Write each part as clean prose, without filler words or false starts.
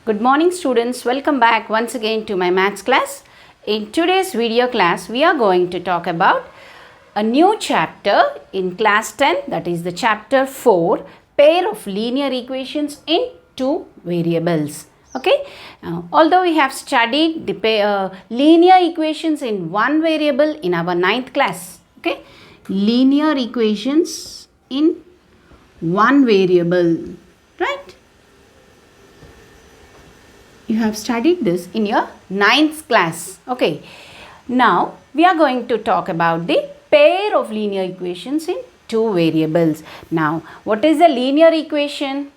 Good morning students, welcome back once again to my maths class. In today's video class, we are going to talk about a new chapter in class 10, that is the chapter 4, pair of linear equations in two variables. Okay, although we have studied the linear equations in one variable in our 9th class, okay, linear equations in one variable, right? You have studied this in your 9th class. Okay. Now, we are going to talk about the pair of linear equations in two variables. Now, what is a linear equation?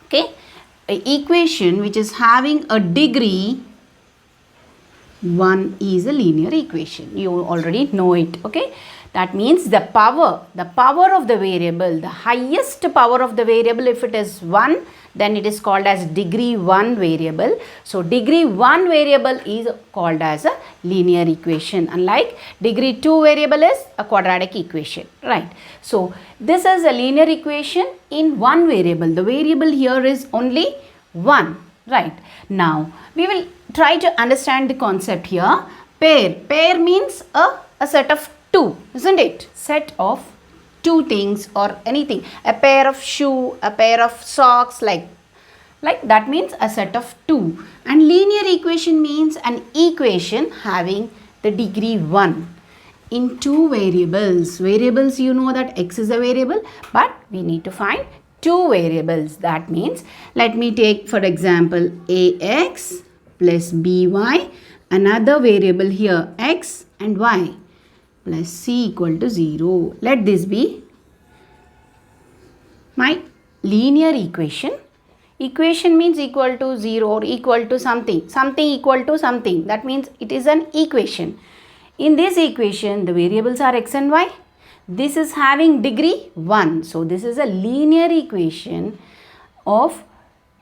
Okay. An equation which is having a degree 1 is a linear equation. You already know it. Okay. That means the power of the variable, the highest power of the variable, if it is 1, then it is called as degree 1 variable. So, degree 1 variable is called as a linear equation, unlike degree 2 variable is a quadratic equation, right. So, this is a linear equation in one variable. The variable here is only 1, right. Now, we will try to understand the concept here. Pair means a set of two, isn't it? Set of two things or anything. A pair of shoe, a pair of socks, like that means a set of two. And linear equation means an equation having the degree 1 in two variables. Variables, you know that x is a variable, but we need to find two variables. That means, let me take for example ax plus by, another variable here x and y, plus c equal to 0. Let this be my linear equation. Equation means equal to 0 or equal to something. Something equal to something. That means it is an equation. In this equation, the variables are x and y. This is having degree 1. So, this is a linear equation of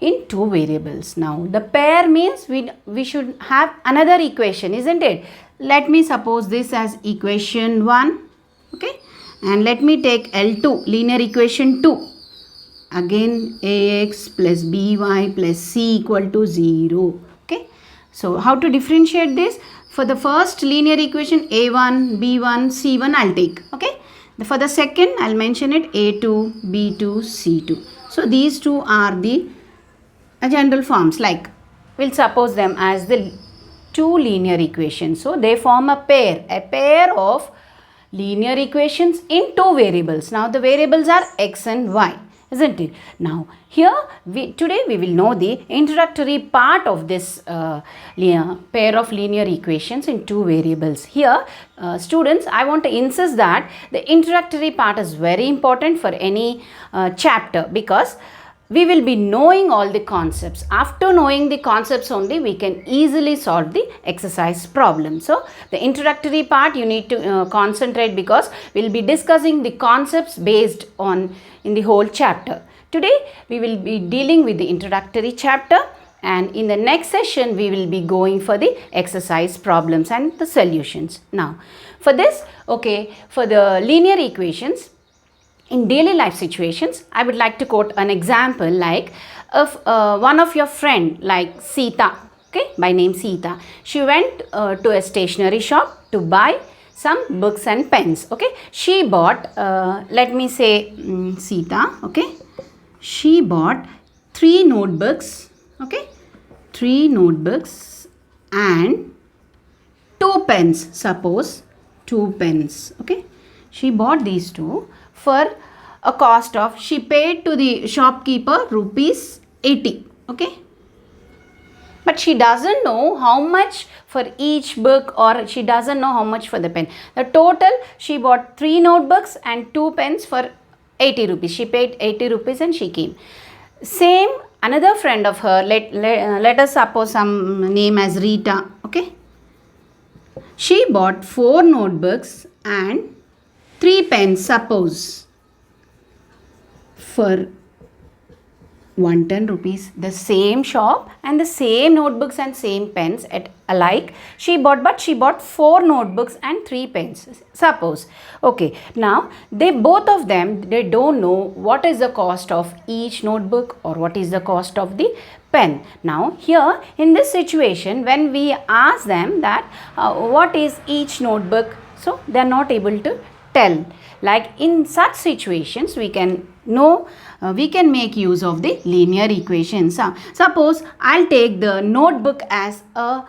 in two variables. Now, the pair means we should have another equation, isn't it? Let me suppose this as equation 1, okay, and let me take L2, linear equation 2. Again ax plus by plus c equal to 0, okay. So, how to differentiate this? For the first linear equation a1, b1, c1 I'll take, okay. For the second I'll mention it a2, b2, c2. So, these two are the general forms, like we'll suppose them as the two linear equations. So, they form a pair of linear equations in two variables. Now, the variables are x and y, isn't it? Now, here today we will know the introductory part of this pair of linear equations in two variables. Here, students, I want to insist that the introductory part is very important for any chapter, because we will be knowing all the concepts. After knowing the concepts only, we can easily solve the exercise problem. So, the introductory part you need to concentrate, because we will be discussing the concepts based on in the whole chapter. Today, we will be dealing with the introductory chapter, and in the next session, we will be going for the exercise problems and the solutions. Now, for this, okay, for the linear equations, in daily life situations, I would like to quote an example, like if one of your friend like Sita, okay, by name Sita, she went to a stationery shop to buy some books and pens, okay. She bought, let me say Sita, okay, she bought 3 notebooks, okay, 3 notebooks and 2 pens, suppose 2 pens, okay. She bought these two for a cost of, she paid to the shopkeeper rupees 80, okay. But she doesn't know how much for each book, or she doesn't know how much for the pen. The total, she bought 3 notebooks and 2 pens for 80 rupees. She paid 80 rupees and she came. Same, another friend of her, let us suppose some name as Rita, okay. She bought 4 notebooks and 3 pens, suppose, for 110 rupees. The same shop and the same notebooks and same pens at alike she bought, but she bought 4 notebooks and 3 pens, suppose. Okay, now they both of them, they don't know what is the cost of each notebook or what is the cost of the pen. Now here in this situation, when we ask them that what is each notebook, so they are not able to tell. Like in such situations we can know, we can make use of the linear equations. Suppose I'll take the notebook as an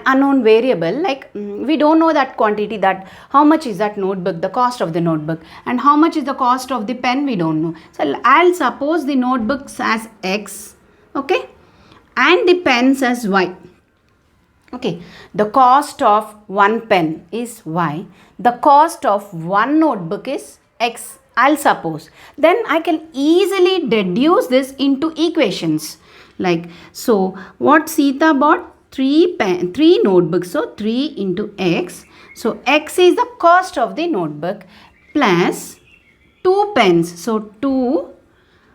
unknown variable, like we don't know that quantity, that how much is that notebook, the cost of the notebook, and how much is the cost of the pen, we don't know. So I'll suppose the notebooks as X, okay, and the pens as Y. Okay, the cost of one pen is Y, the cost of one notebook is X, I'll suppose. Then I can easily deduce this into equations. Like, so what Sita bought? 3 notebooks, so 3 into X. So X is the cost of the notebook plus 2 pens. So 2,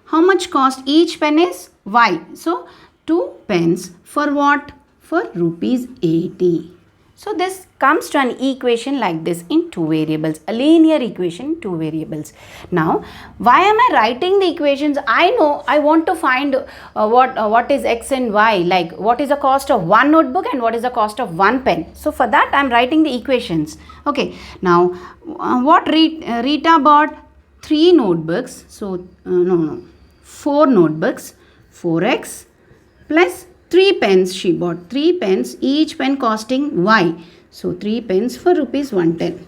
how much cost each pen is? Y. So 2 pens for what? For rupees 80. So this comes to an equation like this in 2 variables, a linear equation, 2 variables. Now, why am I writing the equations? I know I want to find what is X and Y, like what is the cost of one notebook and what is the cost of one pen. So for that I am writing the equations. Okay, now what Rita bought 3 notebooks, so 4 notebooks, 4x plus 3 pens she bought, 3 pens, each pen costing Y. So 3 pens for rupees 110.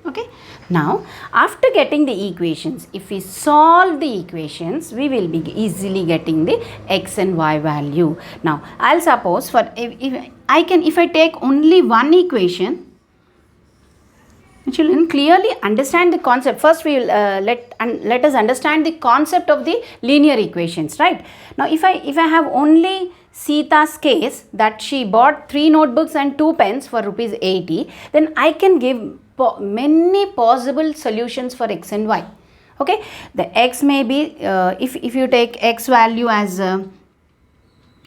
Okay. Now after getting the equations, if we solve the equations, we will be easily getting the X and Y value. Now I'll suppose for if I take only one equation, children clearly understand the concept. First we will let us understand the concept of the linear equations, right? Now if I have only Sita's case that she bought 3 notebooks and 2 pens for rupees 80, then I can give many possible solutions for X and Y. Okay, the X may be if you take X value as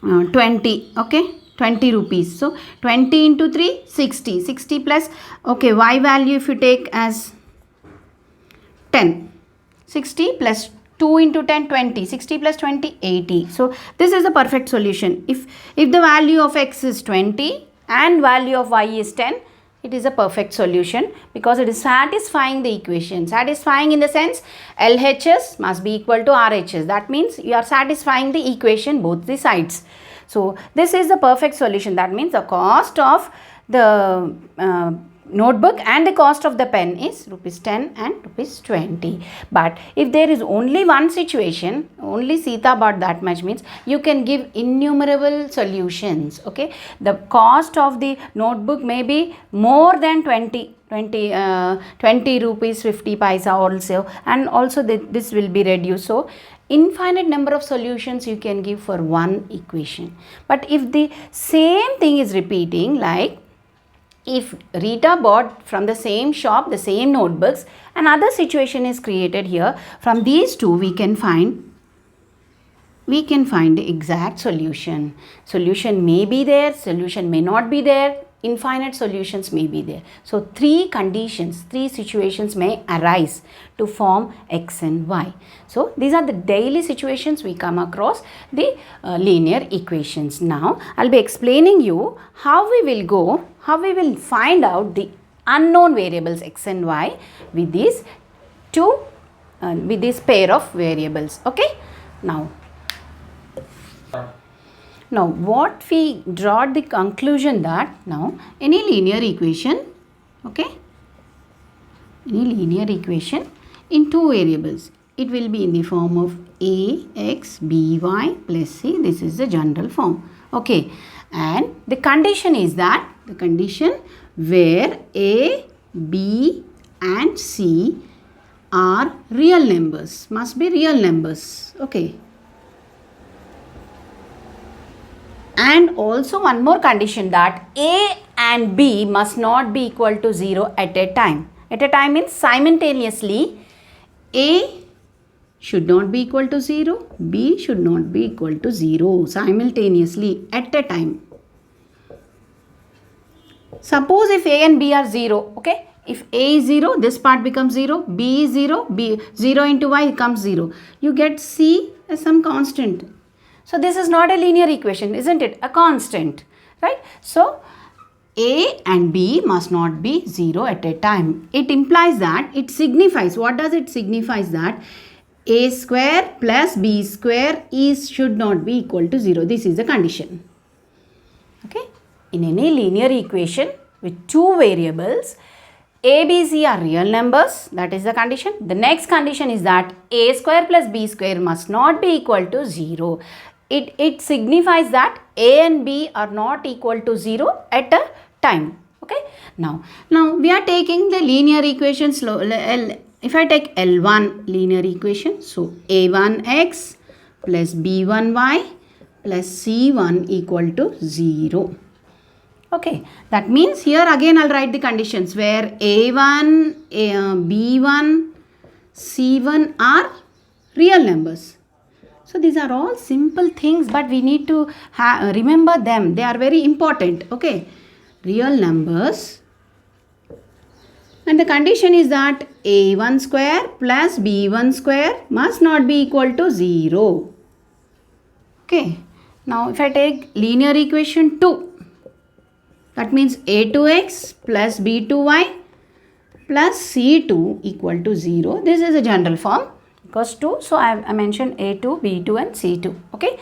20, okay, 20 rupees, so 20 into 3, 60, 60 plus, okay, Y value if you take as 10, 60 plus 2 into 10, 20, 60 plus 20, 80. So this is the perfect solution. If the value of X is 20 and value of Y is 10, it is a perfect solution because it is satisfying the equation. Satisfying in the sense LHS must be equal to RHS. That means you are satisfying the equation both the sides. So this is the perfect solution. That means the cost of the notebook and the cost of the pen is rupees 10 and rupees 20. But if there is only one situation, only Sita bought that much, means you can give innumerable solutions. Okay, the cost of the notebook may be more than 20 rupees 50 paisa also, and also this will be reduced. So infinite number of solutions you can give for one equation. But if the same thing is repeating, like if Rita bought from the same shop the same notebooks, another situation is created here. From these two we can find the exact solution. Solution may be there, solution may not be there, infinite solutions may be there. So 3 conditions, 3 situations may arise to form X and Y. So these are the daily situations we come across the linear equations. Now I'll be explaining you how we will find out the unknown variables X and Y with these with this pair of variables. Okay, now what we draw the conclusion that now any linear equation, okay, any linear equation in 2 variables, it will be in the form of ax by plus c. This is the general form. Okay, and the condition is that, the condition where a, b and c are real numbers, must be real numbers. Okay, and also one more condition that a and b must not be equal to 0 at a time. At a time means simultaneously a should not be equal to 0, B should not be equal to 0 simultaneously at a time. Suppose if A and B are 0, okay? If A is 0, this part becomes 0, B is 0, B 0 into Y becomes 0. You get C as some constant. So this is not a linear equation, isn't it? A constant, right? So A and B must not be 0 at a time. It implies that, it signifies, what does it signify? That A square plus B square should not be equal to 0. This is the condition. Okay? In any linear equation with two variables, A, B, C are real numbers. That is the condition. The next condition is that A square plus B square must not be equal to 0. It signifies that A and B are not equal to 0 at a time. Okay. Now we are taking the linear equations. If I take L1 linear equation, so A1x plus B1y plus C1 equal to 0. Okay, that means here again I'll write the conditions where A1, B1, C1 are real numbers. So these are all simple things, but we need to remember them. They are very important. Okay, real numbers. And the condition is that A1 square plus B1 square must not be equal to 0. Okay, now if I take linear equation 2, that means A2x plus B2y plus C2 equal to 0. This is a general form because 2. So I mentioned A2, B2 and C2. Okay.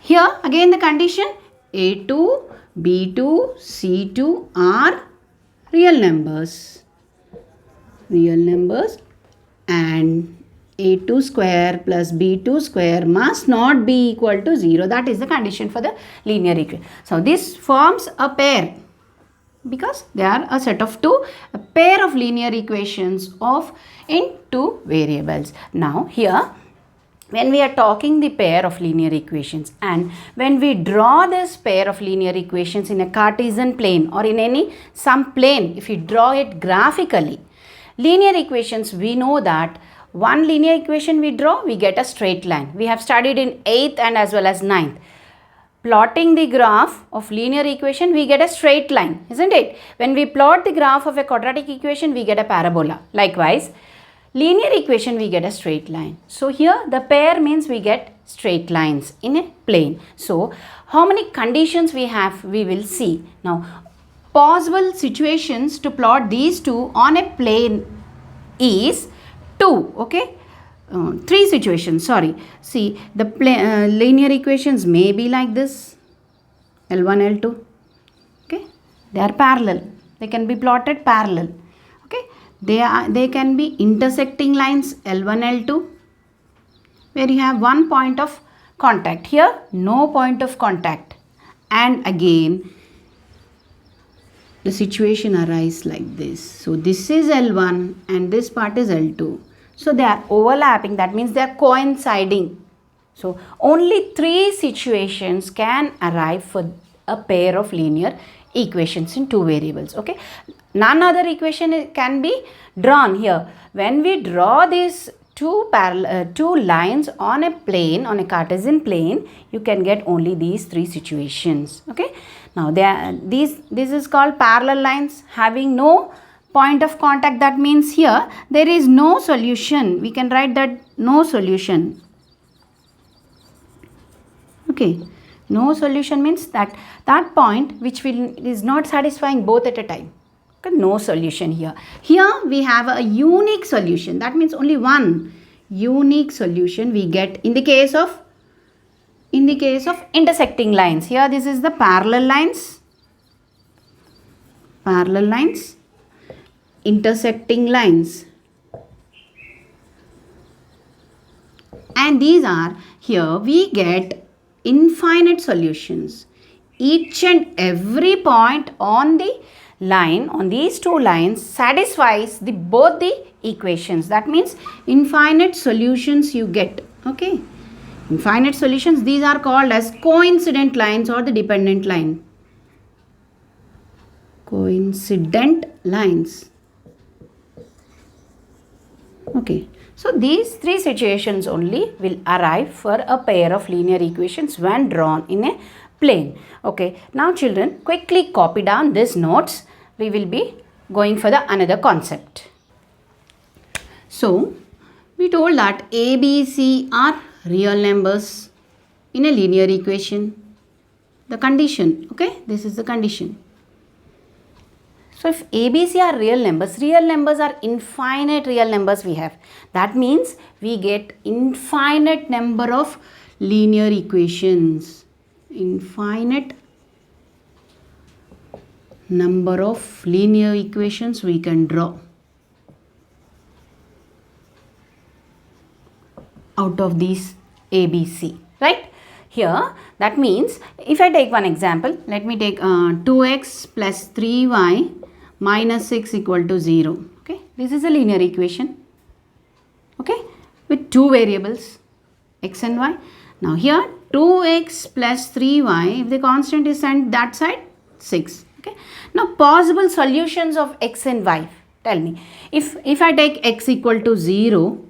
Here again the condition A2, B2, C2 are real numbers. Real numbers, and A2 square plus B2 square must not be equal to 0. That is the condition for the linear equation. So this forms a pair, because they are a set of two, a pair of linear equations in two variables. Now here, when we are talking the pair of linear equations, and when we draw this pair of linear equations in a Cartesian plane or in some plane, if you draw it graphically, linear equations, we know that one linear equation we draw, we get a straight line. We have studied in 8th and as well as 9th. Plotting the graph of linear equation, we get a straight line, isn't it? When we plot the graph of a quadratic equation, we get a parabola. Likewise, linear equation, we get a straight line. So here the pair means we get straight lines in a plane. So how many conditions we have, we will see. Now, possible situations to plot these two on a plane is 2, okay? 3 situations, sorry. See, the linear equations may be like this, L1, L2, okay? They are parallel. They can be plotted parallel, okay? They can be intersecting lines, L1, L2, where you have one point of contact. Here, no point of contact. And again, the situation arises like this. So this is L1 and this part is L2. So they are overlapping, that means they are coinciding. So only 3 situations can arrive for a pair of linear equations in 2 variables. Okay, none other equation can be drawn here. When we draw these two lines on a plane, on a Cartesian plane, you can get only these 3 situations. Okay, now this is called parallel lines having no point of contact. That means here there is no solution. We can write that no solution. Okay, no solution means that point which is not satisfying both at a time. Okay, no solution here. Here we have a unique solution. That means only one unique solution we get in the case of intersecting lines. Here this is the parallel lines, intersecting lines, and these are, here we get infinite solutions. Each and every point on the line, on these 2 lines, satisfies both the equations. That means infinite solutions you get. Okay, infinite solutions, these are called as coincident lines or the dependent line. Coincident lines. Okay, so these three situations only will arrive for a pair of linear equations when drawn in a plane. Okay, now children, quickly copy down these notes. We will be going for the another concept. So, we told that A, B, C are real numbers in a linear equation. The condition, okay, this is the condition. So if A, B, C are real numbers are infinite real numbers we have. That means we get infinite number of linear equations. Infinite number of linear equations we can draw out of these A, B, C, right? Here, that means if I take one example, let me take 2x plus 3y minus 6 equal to 0. Okay, this is a linear equation. Okay, with two variables x and y. Now here 2x plus 3y, if the constant is sent that side, 6. Okay, now possible solutions of x and y. Tell me, if I take x equal to 0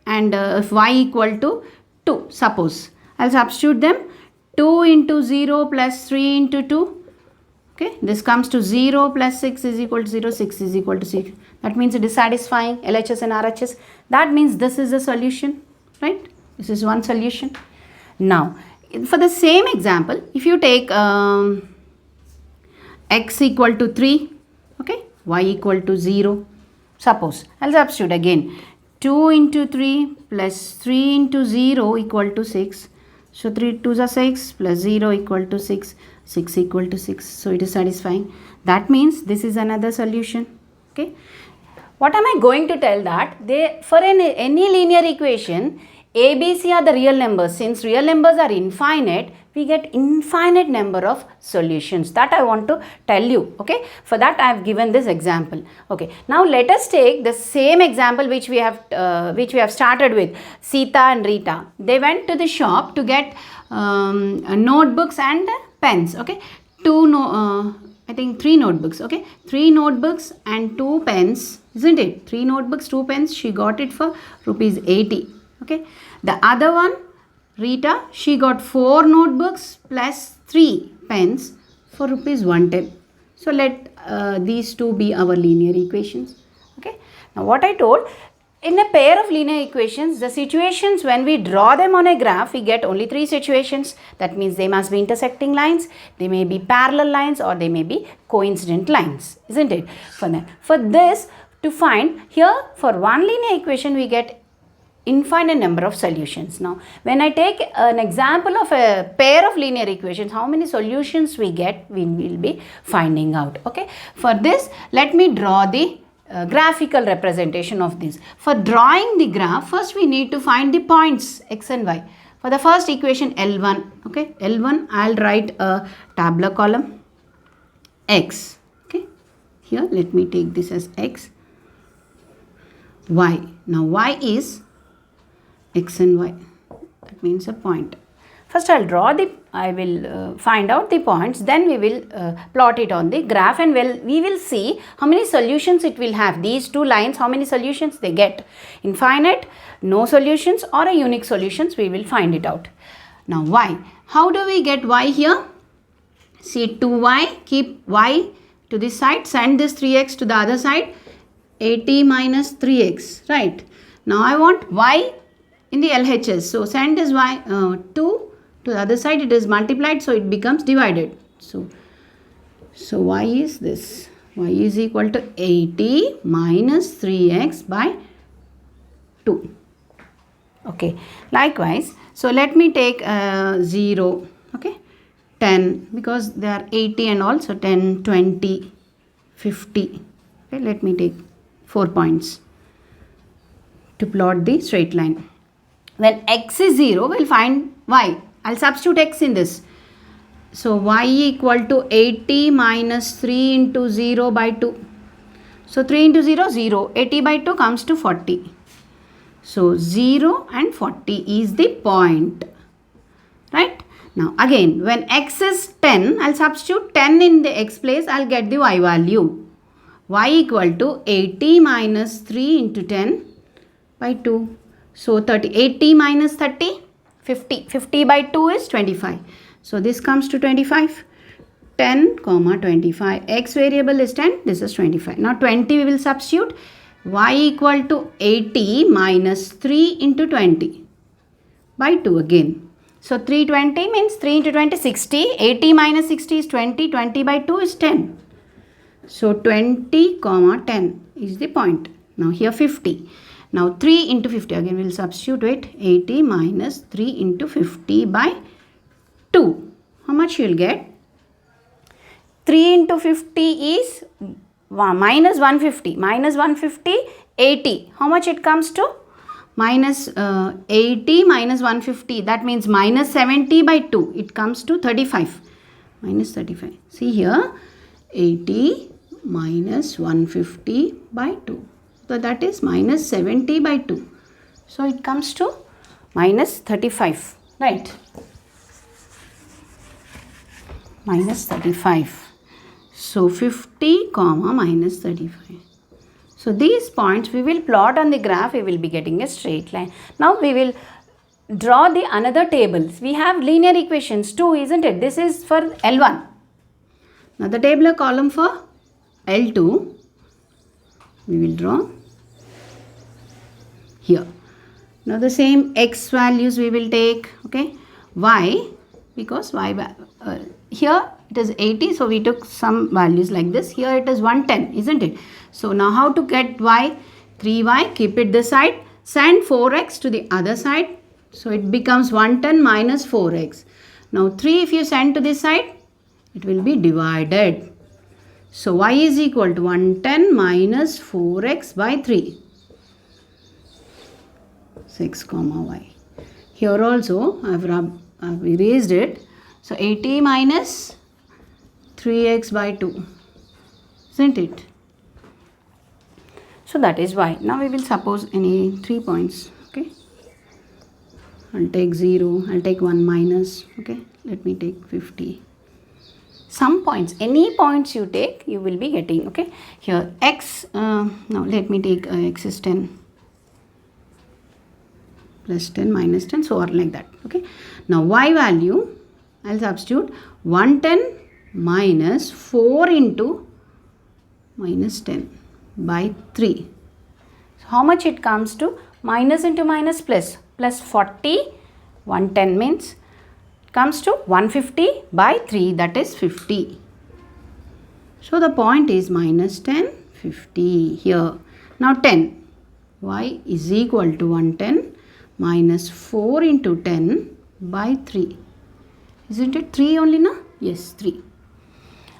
and if y equal to 2, suppose I'll substitute them. 2 into 0 plus 3 into 2. Okay, this comes to 0 plus 6 is equal to 0, 6 is equal to 6. That means it is satisfying LHS and RHS. That means this is a solution, right? This is one solution. Now, for the same example, if you take x equal to 3, okay, y equal to 0. Suppose, I'll substitute again. 2 into 3 plus 3 into 0 equal to 6. So 3 2s are 6 plus 0 equal to 6. 6 equal to 6. So it is satisfying. That means this is another solution. Okay. What am I going to tell that? For any linear equation, A, B, C are the real numbers. Since real numbers are infinite, we get infinite number of solutions. That I want to tell you. Okay. For that I have given this example. Okay. Now let us take the same example which we have started with Sita and Rita. They went to the shop to get notebooks and pens. Okay. I think 3 notebooks. Okay. 3 notebooks and 2 pens. Isn't it? 3 notebooks, 2 pens. She got it for rupees 80. Okay. The other one, Rita, she got 4 notebooks plus 3 pens for rupees 110. So let these two be our linear equations. Okay. Now what I told, in a pair of linear equations, the situations when we draw them on a graph, we get only 3 situations. That means they must be intersecting lines, they may be parallel lines, or they may be coincident lines. Isn't it? For this to find, here for one linear equation we get infinite number of solutions. Now, when I take an example of a pair of linear equations, how many solutions we get, we will be finding out. Okay. For this, let me draw the graphical representation of this. For drawing the graph, first we need to find the points x and y. For the first equation L1, okay, L1, I'll write a tabular column x. Okay. Here, let me take this as x. Y. Now, y is x and y. That means a point. First I will find out the points, then we will plot it on the graph, and we will see how many solutions it will have. These two lines, how many solutions they get. Infinite, no solutions, or a unique solutions, we will find it out. Now y. How do we get y here? See 2y, keep y to this side, send this 3x to the other side, 80 minus 3x, right? Now I want y in the LHS. So send this y 2 to the other side, it is multiplied, so it becomes divided. So y is this. Y is equal to 80 minus 3x by 2. Okay. Likewise, so let me take 0, okay, 10, because they are 80 and also 10, 20, 50. Okay, let me take 4 points to plot the straight line. When x is 0, we'll find y. I'll substitute x in this. So y equal to 80 minus 3 into 0 by 2. So 3 into 0, 0. 80 by 2 comes to 40. So 0 and 40 is the point. Right? Now again, when x is 10, I'll substitute 10 in the x place. I'll get the y value. Y equal to 80 minus 3 into 10. by 2. So 80 minus 30, 50. 50 by 2 is 25. So this comes to 25. 10, 25. X variable is 10. This is 25. Now 20 we will substitute. Y equal to 80 minus 3 into 20 by 2 again. So 320 means 3 into 20, 60. 80 minus 60 is 20. 20 by 2 is 10. So 20, 10 is the point. Now here 50. Now 3 into 50. Again we will substitute it. 80 minus 3 into 50 by 2. How much you will get? 3 into 50 is minus 150. Minus 150, 80. How much it comes to? Minus 80 minus 150. That means minus 70 by 2. It comes to 35. Minus 35. See here. 80 minus 150 by 2. So that is minus 70 by 2. So it comes to minus 35. Right. Minus 35. So 50 comma minus 35. So these points we will plot on the graph. We will be getting a straight line. Now we will draw the another tables. We have linear equations 2, isn't it? This is for L1. Now the tabular column for L2 we will draw here. Now the same x values we will take. Okay. Y, because y here it is 80, so we took some values like this. Here it is 110, isn't it? So now how to get y? 3y, keep it this side, send 4x to the other side. So it becomes 110 minus 4x. Now 3 if you send to this side, it will be divided. So y is equal to 110 minus 4x by 3. 6 comma y. Here also I have erased it. So 80 minus 3x by 2, isn't it? So that is y. Now we will suppose any 3 points. Okay. I'll take 0. I'll take 1 minus. Okay. Let me take 50. Some points, any points you take, you will be getting. Okay. Here x. Now let me take x is 10. Plus 10 minus 10, so on like that. Okay. Now y value, I'll substitute 110 minus 4 into minus 10 by 3. So how much it comes to? Minus into minus plus. Plus 40, 110 means it comes to 150 by 3, that is 50. So the point is minus 10, 50 here. Now 10. Y is equal to 110 minus 4 into 10 by 3. Isn't it 3 only now? Yes, 3.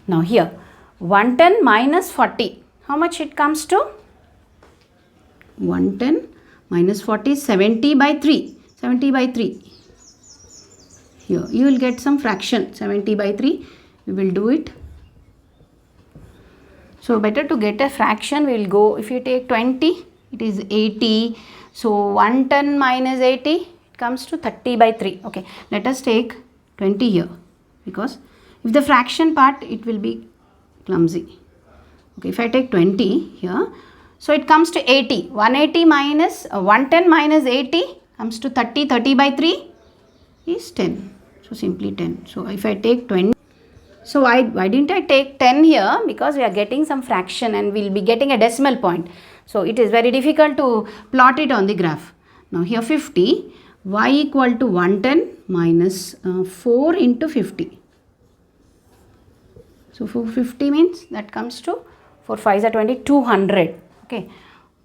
Now here 110 minus 40. How much it comes to? 110 minus 40 is 70 by 3. 70 by 3. Here you will get some fraction. 70 by 3. We will do it. So better to get a fraction. We will go, if you take 20, it is 80. So 110 minus 80, it comes to 30 by 3. Okay, let us take 20 here, because if the fraction part, it will be clumsy. Okay, if I take 20 here, so it comes to 80. 180 minus 110 minus 80 comes to 30. 30 by 3 is 10. So simply 10. So if I take 20, so why didn't I take 10 here? Because we are getting some fraction and we will be getting a decimal point. So it is very difficult to plot it on the graph. Now here 50, y equal to 110 minus 4 into 50. So 450 means that comes to 4 5s are 20, 200. Okay,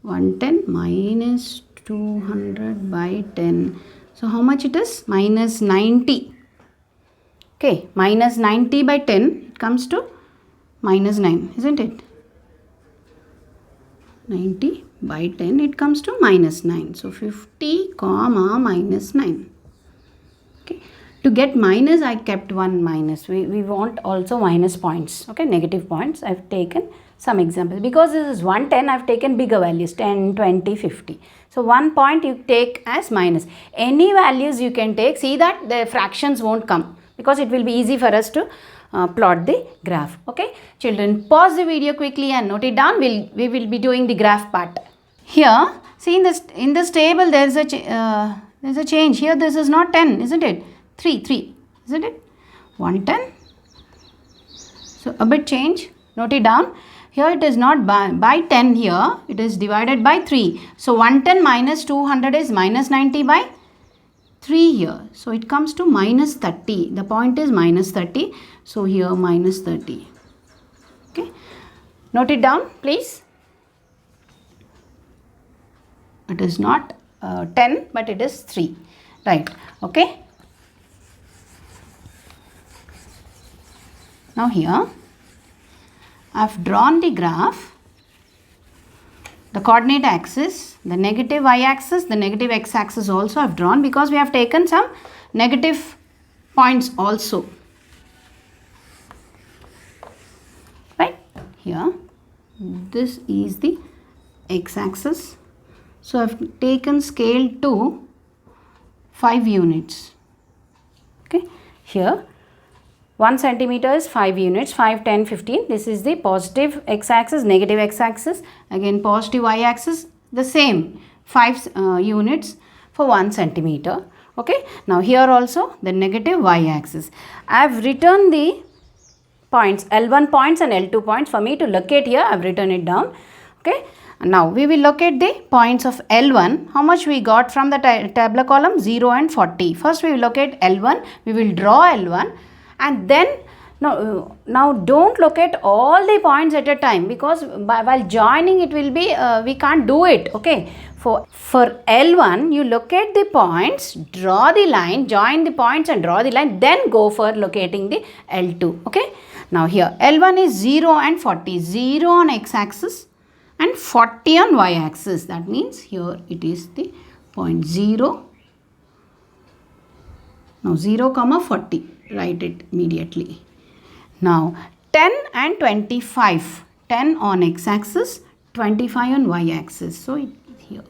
110 minus 200 by 10. So how much it is? Minus 90. Okay, minus 90 by 10, it comes to minus 9, isn't it? 90 by 10, it comes to minus 9. So 50 comma minus 9. Okay, to get minus, I kept one minus. We want also minus points. Okay, negative points. I have taken some examples. Because this is 110, I have taken bigger values, 10, 20, 50. So 1 point you take as minus. Any values you can take. See that the fractions won't come, because it will be easy for us to plot the graph. Okay, children, pause the video quickly and note it down. We will be doing the graph part. Here See in this table there is a change. Here this is not 10, isn't it? 3, isn't it? 110. So a bit change. Note it down. Here it is not by 10 here. It is divided by 3. So 110 minus 200 is minus 90 by 3 here. So it comes to minus 30. The point is minus 30. So here minus 30. Okay. Note it down, please. It is not 10, but it is 3. Right. Okay. Now here I have drawn the graph, the coordinate axis, the negative y-axis, the negative x-axis also I have drawn, because we have taken some negative points also. Right? Here, this is the x-axis. So I have taken scale to 5 units. Okay? Here 1 centimeter is 5 units, 5, 10, 15. This is the positive x-axis, negative x-axis. Again positive y-axis, the same 5 units for 1 centimeter. Okay. Now here also the negative y-axis. I have written the points, L1 points and L2 points. For me to locate here, I have written it down. Okay. Now we will locate the points of L1. How much we got from the tabular column? 0 and 40. First we will locate L1. We will draw L1. And then now don't locate all the points at a time, because while joining it will be we can't do it. Okay, for L1 you locate the points, draw the line, join the points and draw the line, then go for locating the L2. Okay, now here L1 is 0 and 40, 0 on x-axis and 40 on y-axis. That means here it is the point 0. Now 0 comma 40. Write it immediately. Now 10 and 25. 10 on x-axis, 25 on y-axis. So here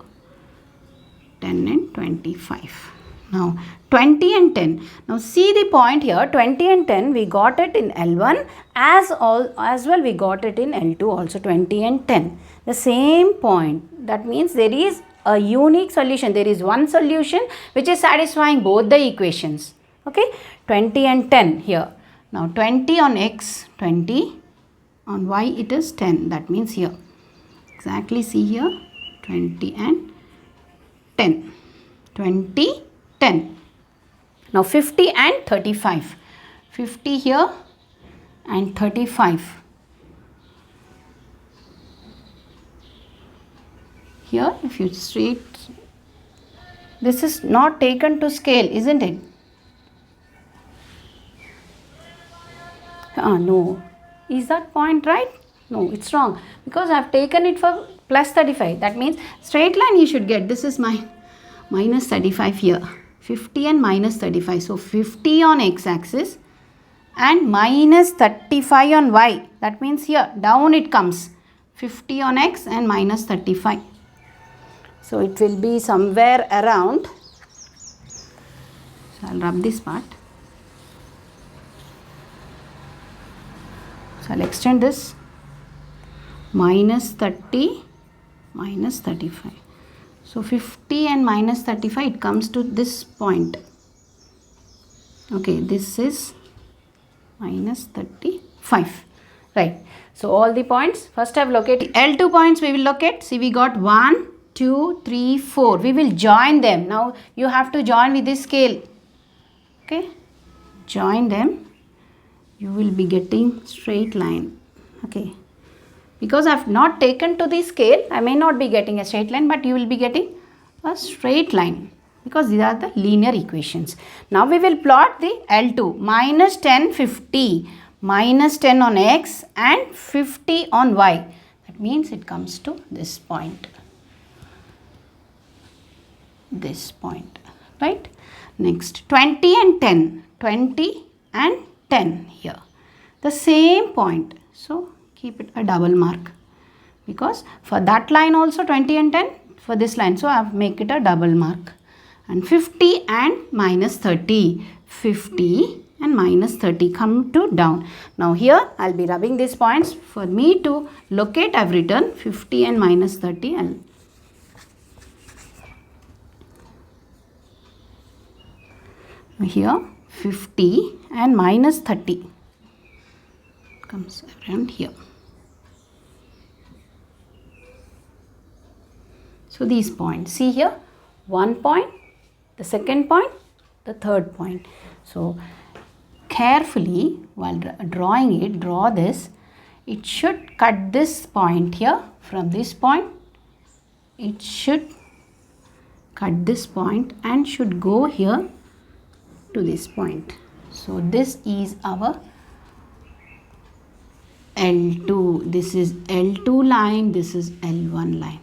10 and 25. Now 20 and 10. Now see the point here, 20 and 10 we got it in L1 as well we got it in L2 also, 20 and 10. The same point. That means there is a unique solution. There is one solution which is satisfying both the equations. Okay, 20 and 10 here. Now 20 on x, 20 on y it is 10. That means here, exactly see here, 20 and 10. 20, 10. Now 50 and 35. 50 here and 35. Here if you straight, this is not taken to scale, isn't it? No. Is that point right? No, it's wrong, because I have taken it for plus 35. That means straight line you should get. This is my minus 35 here. 50 and minus 35. So 50 on x-axis and minus 35 on y. That means here down it comes. 50 on x and minus 35. So it will be somewhere around. So I'll rub this part. So I'll extend this, minus 30, minus 35. So 50 and minus 35, it comes to this point. Okay, this is minus 35. Right. So all the points, first I have located L2 points we will locate. See, we got 1, 2, 3, 4. We will join them. Now you have to join with this scale. Okay, join them. You will be getting straight line. Okay, because I have not taken to the scale, I may not be getting a straight line, but you will be getting a straight line, because these are the linear equations. Now we will plot the L2, minus 10, 50, minus 10 on x and 50 on y. That means it comes to this point. This point, right? Next, 20 and 10, 20 and 10 here, the same point. So keep it a double mark, because for that line also 20 and 10, for this line, so I have make it a double mark. And 50 and minus 30, 50 and minus 30 come to down. Now here I'll be rubbing these points. For me to locate, I've written 50 and minus 30. here 50 and minus 30 comes around here. So these points, see here, one point, the second point, the third point. So carefully while drawing it, draw this. It should cut this point here from this point. It should cut this point and should go here to this point. So this is our L2. This is L2 line. This is L1 line.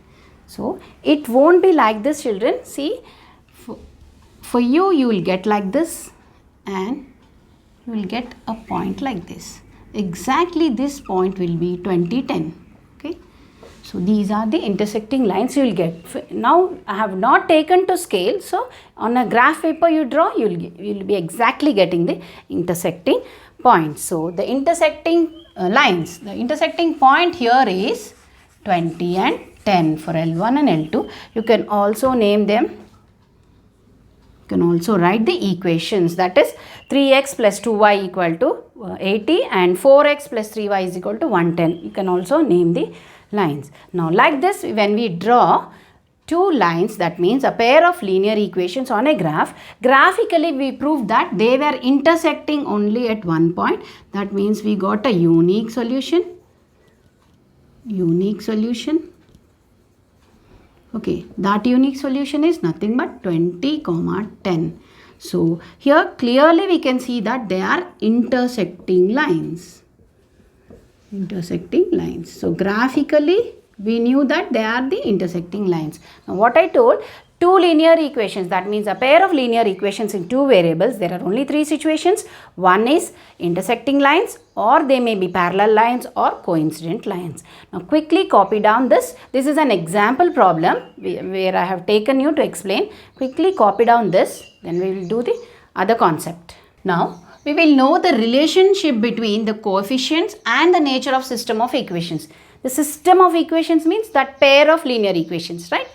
So it won't be like this, children. See, for you, you will get like this and you will get a point like this. Exactly this point will be 2010. Okay. So these are the intersecting lines you will get. Now I have not taken to scale. So on a graph paper you draw, you will be exactly getting the intersecting points. So the intersecting lines, the intersecting point here is 20 and 10 for L1 and L2. You can also name them. You can also write the equations, that is 3x plus 2y equal to 80 and 4x plus 3y is equal to 110. You can also name the lines. Now like this, when we draw two lines, that means a pair of linear equations on a graph, graphically we proved that they were intersecting only at one point. That means we got a unique solution. Unique solution. Okay, that unique solution is nothing but 20, 10. So here clearly we can see that they are intersecting lines. Intersecting lines. So graphically we knew that they are the intersecting lines. Now what I told, two linear equations, that means a pair of linear equations in two variables, there are only three situations. One is intersecting lines, or they may be parallel lines or coincident lines. Now quickly copy down this. This is an example problem where I have taken you to explain. Quickly copy down this, then we will do the other concept. Now we will know the relationship between the coefficients and the nature of system of equations. The system of equations means that pair of linear equations, right?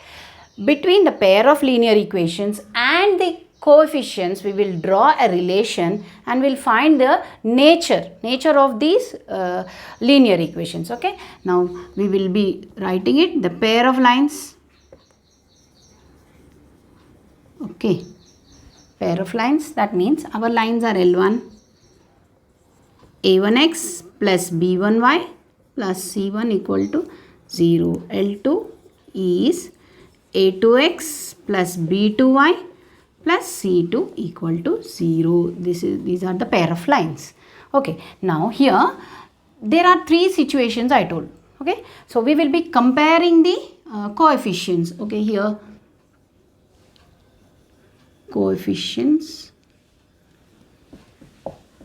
Between the pair of linear equations and the coefficients, we will draw a relation and we'll find the nature of these linear equations. Okay. Now we will be writing it, the pair of lines. Okay. Pair of lines, that means our lines are L1, A1x plus B1y plus C1 equal to 0. L2 is A2x plus B2y plus C2 equal to 0. These are the pair of lines. Okay. Now here there are three situations I told. Okay. So we will be comparing the coefficients. Okay. Here coefficients.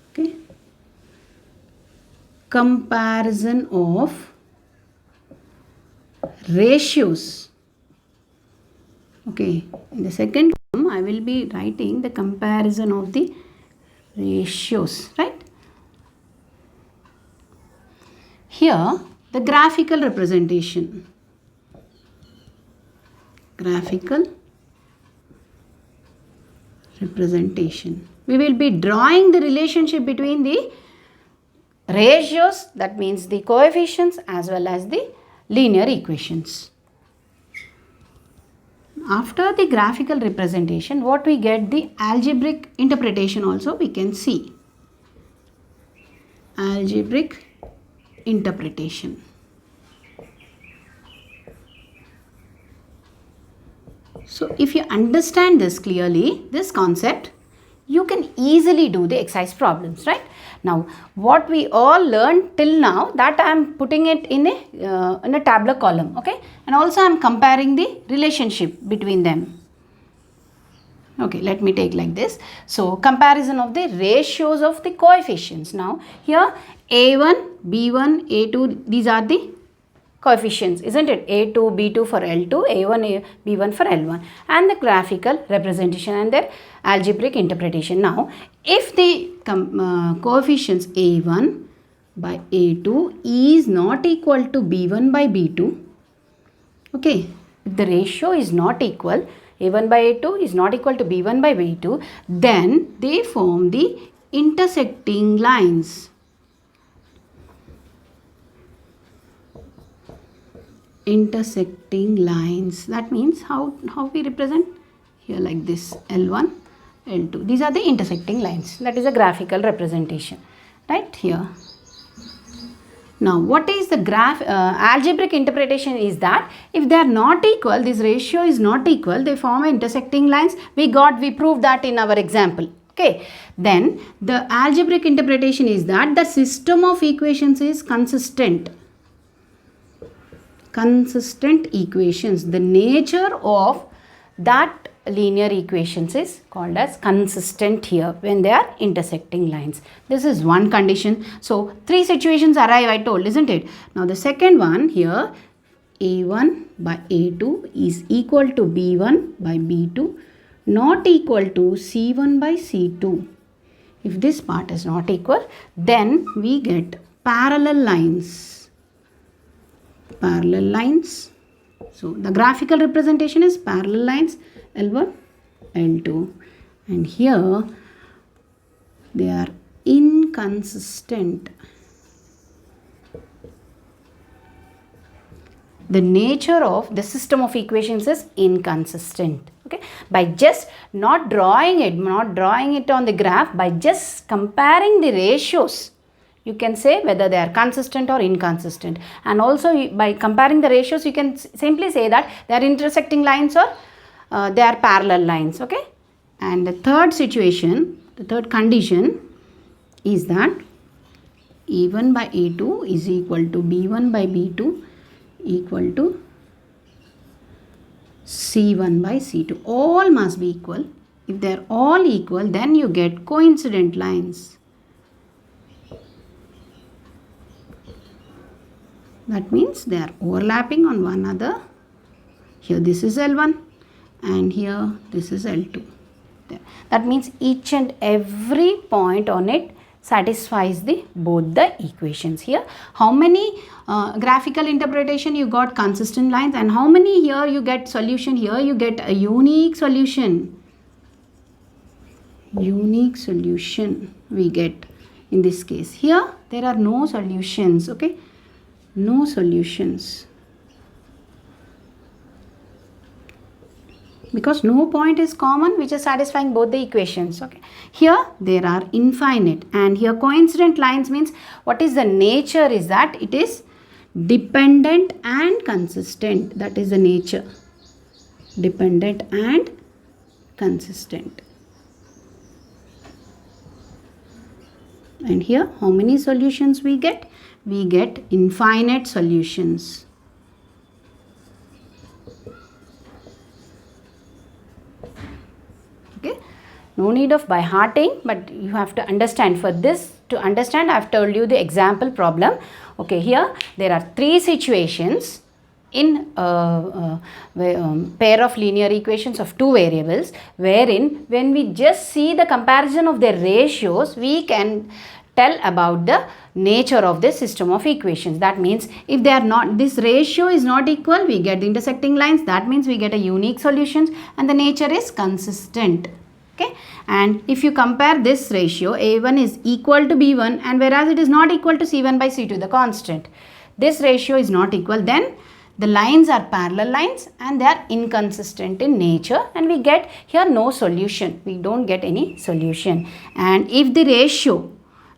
Okay. Comparison of ratios. Okay, in the second term I will be writing the comparison of the ratios, right? Here the graphical representation. Graphical representation. We will be drawing the relationship between the ratios, that means the coefficients, as well as the linear equations. After the graphical representation, what we get, the algebraic interpretation also we can see. Algebraic interpretation. So if you understand this clearly, this concept, you can easily do the exercise problems, right? Now, what we all learned till now, that I am putting it in a tabular column, okay? And also I am comparing the relationship between them. Okay, let me take like this. So, comparison of the ratios of the coefficients. Now, here A1, B1, A2, these are the coefficients, isn't it? A2, B2 for L2, A1, B1 for L1, and the graphical representation and their algebraic interpretation. Now, if the coefficients A1 by A2 is not equal to B1 by B2, okay, if the ratio is not equal, A1 by A2 is not equal to B1 by B2, then they form the intersecting lines. Intersecting lines. That means how we represent here, like this, L1, L2. These are the intersecting lines. That is a graphical representation, right here. Now, what is the algebraic interpretation is that if they are not equal, this ratio is not equal, they form intersecting lines. We proved that in our example. Okay. Then the algebraic interpretation is that the system of equations is consistent. Consistent equations. The nature of that linear equations is called as consistent here when they are intersecting lines. This is one condition. So, three situations arrive, I told, isn't it? Now, the second one here, A1 by A2 is equal to B1 by B2, not equal to C1 by C2. If this part is not equal, then we get parallel lines. Parallel lines. So, the graphical representation is parallel lines, L1, L2, and here they are inconsistent. The nature of the system of equations is inconsistent. Okay, by just not drawing it on the graph, by just comparing the ratios, you can say whether they are consistent or inconsistent. And also by comparing the ratios, you can simply say that they are intersecting lines or they are parallel lines. Okay. And the third situation, the third condition is that A1 by A2 is equal to B1 by B2 equal to C1 by C2. All must be equal. If they are all equal, then you get coincident lines. That means they are overlapping on one another. Here this is L1 and here this is L2. That means each and every point on it satisfies both the equations. Here how many graphical interpretation you got consistent lines, and how many here you get solution? Here you get a unique solution. Unique solution we get in this case. Here there are no solutions. Okay, no solutions, because no point is common which is satisfying both the equations. Okay, here there are infinite, and here coincident lines means what is the nature is that it is dependent and consistent. That is the nature, dependent and consistent. And here how many solutions we get? We get infinite solutions. Okay, no need of by hearting, but you have to understand. For this to understand, I have told you the example problem. Okay, here there are three situations in pair of linear equations of two variables, wherein when we just see the comparison of their ratios, we can tell about the nature of this system of equations. That means if they are not, this ratio is not equal, we get the intersecting lines. That means we get a unique solutions and the nature is consistent. Okay, and if you compare this ratio, A1 is equal to B1, and whereas it is not equal to C1 by C2, the constant, this ratio is not equal, then the lines are parallel lines and they are inconsistent in nature, and we get here no solution. We don't get any solution. And if the ratio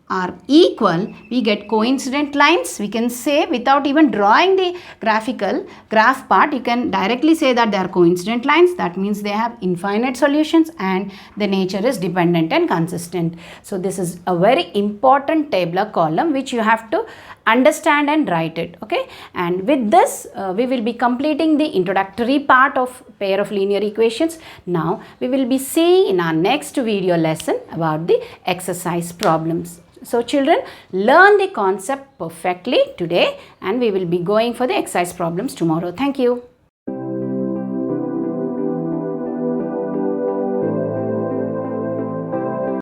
are equal, we get coincident lines. We can say without even drawing the graph part, you can directly say that they are coincident lines. That means they have infinite solutions and the nature is dependent and consistent. So this is a very important tabular column which you have to understand and write it. Okay, and with this we will be completing the introductory part of pair of linear equations. Now we will be seeing in our next video lesson about the exercise problems. So children, learn the concept perfectly today, and we will be going for the exercise problems tomorrow. Thank you.